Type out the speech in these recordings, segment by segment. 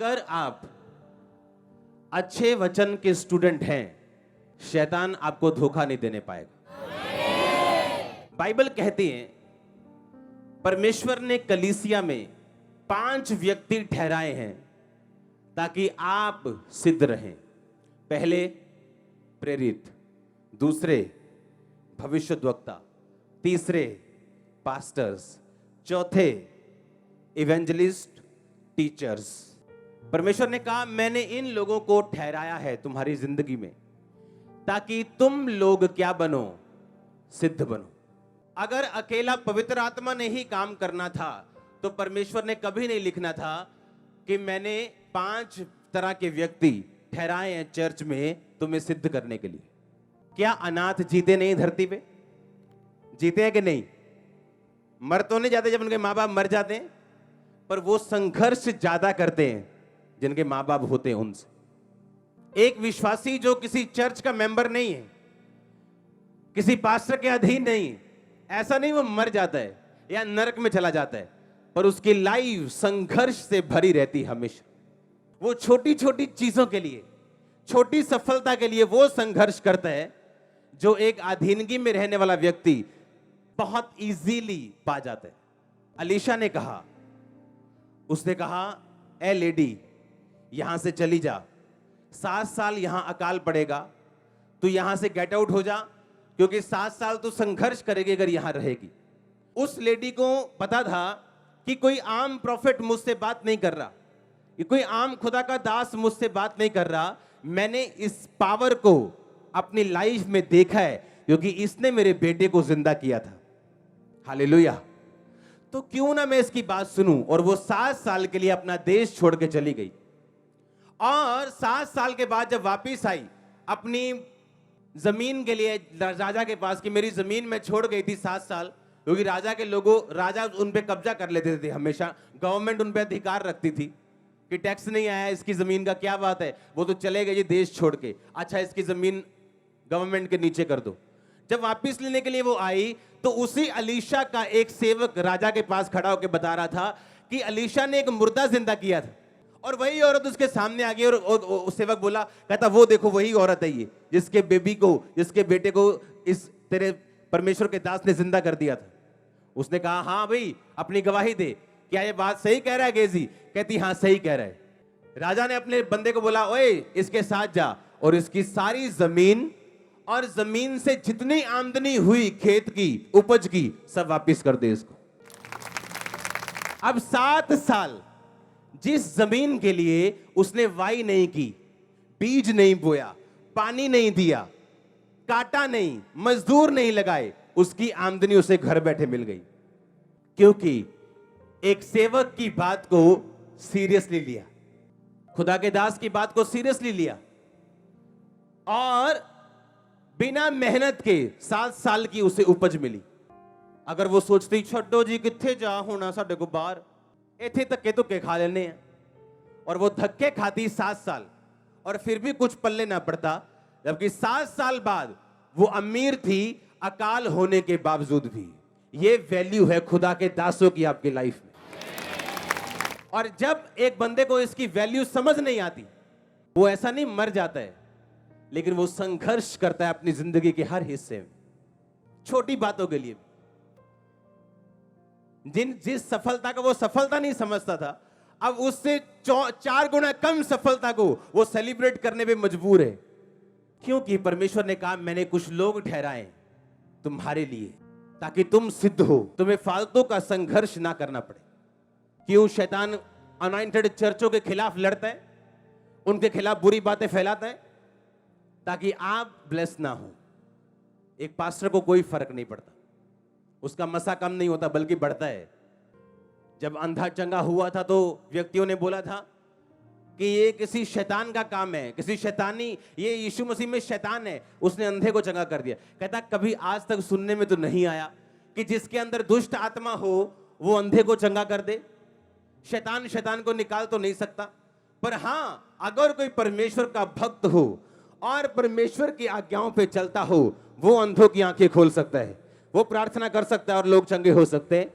अगर आप अच्छे वचन के स्टूडेंट हैं, शैतान आपको धोखा नहीं देने पाएगा। बाइबल कहती है परमेश्वर ने कलीसिया में 5 व्यक्ति ठहराए हैं ताकि आप सिद्ध रहें। पहले प्रेरित, दूसरे भविष्यद्वक्ता, तीसरे पास्टर्स, चौथे इवेंजलिस्ट, टीचर्स। परमेश्वर ने कहा मैंने इन लोगों को ठहराया है तुम्हारी जिंदगी में ताकि तुम लोग क्या बनो, सिद्ध बनो। अगर अकेला पवित्र आत्मा ने ही काम करना था तो परमेश्वर ने कभी नहीं लिखना था कि मैंने 5 तरह के व्यक्ति ठहराए हैं चर्च में तुम्हें सिद्ध करने के लिए। क्या अनाथ जीते नहीं धरती पे? जीते हैं कि नहीं? मर तो नहीं जाते जब उनके माँ बाप मर जाते हैं, पर वो संघर्ष ज्यादा करते हैं जिनके माँ बाप होते हैं उनसे। एक विश्वासी जो किसी चर्च का मेंबर नहीं है, किसी पास्टर के अधीन नहीं, ऐसा नहीं वो मर जाता है या नरक में चला जाता है, पर उसकी लाइफ संघर्ष से भरी रहती हमेशा। वो छोटी छोटी चीजों के लिए, छोटी सफलता के लिए वो संघर्ष करता है जो एक अधीनगी में रहने वाला व्यक्ति बहुत इजीली पा जाता है। अलीशा ने कहा, उसने कहा ए लेडी यहां से चली जा, 7 साल यहां अकाल पड़ेगा, तू यहां से गेट आउट हो जा, क्योंकि 7 साल तू संघर्ष करेगी अगर यहां रहेगी। उस लेडी को पता था कि कोई आम प्रॉफिट मुझसे बात नहीं कर रहा, कि कोई आम खुदा का दास मुझसे बात नहीं कर रहा। मैंने इस पावर को अपनी लाइफ में देखा है क्योंकि इसने मेरे बेटे को जिंदा किया था। हालेलुया। तो क्यों ना मैं इसकी बात सुनूं। और वो 7 साल के लिए अपना देश छोड़ के चली गई, और 7 साल के बाद जब वापिस आई अपनी जमीन के लिए राजा के पास कि मेरी जमीन में छोड़ गई थी 7 साल, क्योंकि राजा के लोगों, राजा उन पे कब्जा कर लेते थे हमेशा, गवर्नमेंट उन पे अधिकार रखती थी कि टैक्स नहीं आया इसकी जमीन का, क्या बात है, वो तो चले गए जी देश छोड़ के, अच्छा इसकी जमीन गवर्नमेंट के नीचे कर दो। जब वापस लेने के लिए वो आई तो उसी अलीशा का एक सेवक राजा के पास खड़ा होकर बता रहा था कि अलीशा ने एक मुर्दा जिंदा किया था, और वही औरत उसके सामने आ गई और सेवक बोला, कहता वो देखो वही औरत है ये जिसके बेबी को, जिसके बेटे को इस तेरे परमेश्वर के दास ने जिंदा कर दिया था। उसने कहा हाँ भाई अपनी गवाही दे, क्या ये बात सही कह रहा है गेजी? कहती हाँ सही कह रहा है। राजा ने अपने बंदे को बोला ओए इसके साथ जा और इसकी सारी जमीन और जमीन से जितनी आमदनी हुई खेत की उपज की सब वापस कर दे इसको। अब 7 साल जिस जमीन के लिए उसने वाई नहीं की, बीज नहीं बोया, पानी नहीं दिया, काटा नहीं, मजदूर नहीं लगाए, उसकी आमदनी उसे घर बैठे मिल गई, क्योंकि एक सेवक की बात को सीरियसली लिया, खुदा के दास की बात को सीरियसली लिया, और बिना मेहनत के 7 साल की उसे उपज मिली। अगर वो सोचती छड्डो जी किथे जा होना साडे को बाहर, इथे धक्के धुक्के खा लेने हैं, और वो धक्के खाती 7 साल और फिर भी कुछ पल्ले ना पड़ता, जबकि 7 साल बाद वो अमीर थी अकाल होने के बावजूद भी। ये वैल्यू है खुदा के दासों की आपकी लाइफ में। और जब एक बंदे को इसकी वैल्यू समझ नहीं आती, वो ऐसा नहीं मर जाता है, लेकिन वो संघर्ष करता है अपनी जिंदगी के हर हिस्से में, छोटी बातों के लिए। जिस सफलता को वो सफलता नहीं समझता था, अब उससे 4 गुना कम सफलता को वो सेलिब्रेट करने पे मजबूर है, क्योंकि परमेश्वर ने कहा मैंने कुछ लोग ठहराए तुम्हारे लिए ताकि तुम सिद्ध हो, तुम्हें फालतू का संघर्ष ना करना पड़े। क्यों शैतान अनॉइंटेड चर्चों के खिलाफ लड़ता है, उनके खिलाफ बुरी बातें फैलाता है, ताकि आप ब्लेस ना हो। एक पास्टर को कोई फर्क नहीं पड़ता, उसका मसा कम नहीं होता बल्कि बढ़ता है। जब अंधा चंगा हुआ था तो व्यक्तियों ने बोला था कि ये किसी शैतान का काम है, किसी शैतानी, ये यीशु मसीह में शैतान है, उसने अंधे को चंगा कर दिया। कहता कभी आज तक सुनने में तो नहीं आया कि जिसके अंदर दुष्ट आत्मा हो वो अंधे को चंगा कर दे। शैतान को निकाल तो नहीं सकता, पर हां अगर कोई परमेश्वर का भक्त हो और परमेश्वर की आज्ञाओं पे चलता हो, वो अंधों की आंखें खोल सकता है, वो प्रार्थना कर सकता है और लोग चंगे हो सकते हैं।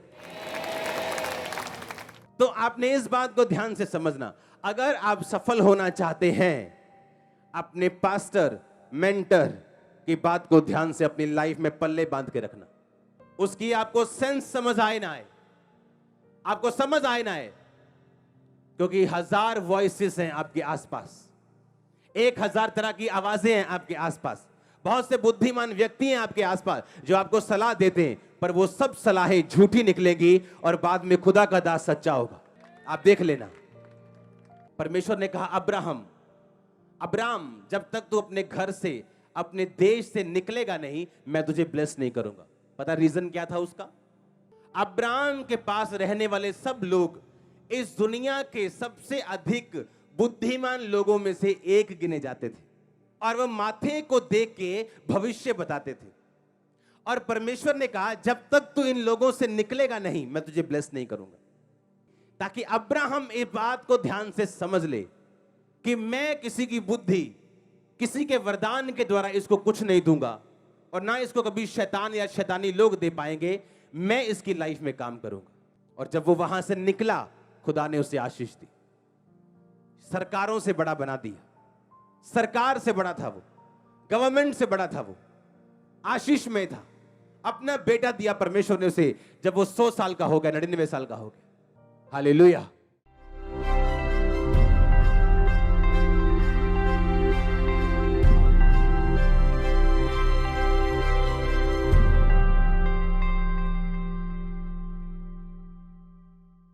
तो आपने इस बात को ध्यान से समझना, अगर आप सफल होना चाहते हैं, अपने पास्टर मेंटर की बात को ध्यान से अपनी लाइफ में पल्ले बांध के रखना। उसकी आपको सेंस समझ आए ना आए, आपको समझ आए ना आए, क्योंकि 1000 वॉइसेस हैं आपके आसपास, 1000 तरह की आवाजें हैं आपके आसपास, बहुत से बुद्धिमान व्यक्ति हैं आपके आसपास जो आपको सलाह देते हैं, पर वो सब सलाहें झूठी निकलेंगी और बाद में खुदा का दास सच्चा होगा। आप देख लेना। परमेश्वर ने कहा अब्राहम, जब तक तू अपने घर से, अपने देश से निकलेगा नहीं, मैं तुझे ब्लेस नहीं करूंगा। पता रीजन क्या था उसका? अब्राहम के पास रहने वाले सब लोग इस दुनिया के सबसे अधिक बुद्धिमान लोगों में से एक गिने जाते थे, और वह माथे को देख के भविष्य बताते थे। और परमेश्वर ने कहा जब तक तू इन लोगों से निकलेगा नहीं, मैं तुझे ब्लेस नहीं करूंगा। ताकि अब्राहम इस बात को ध्यान से समझ ले कि मैं किसी की बुद्धि, किसी के वरदान के द्वारा इसको कुछ नहीं दूंगा, और ना इसको कभी शैतान या शैतानी लोग दे पाएंगे। मैं इसकी लाइफ में काम करूंगा। और जब वो वहां से निकला, खुदा ने उसे आशीष दी, सरकारों से बड़ा बना दिया। सरकार से बड़ा था वो, गवर्नमेंट से बड़ा था वो, आशीष में था। अपना बेटा दिया परमेश्वर ने उसे, जब वो 100 साल का हो गया, 99 साल का हो गया। हालेलुया।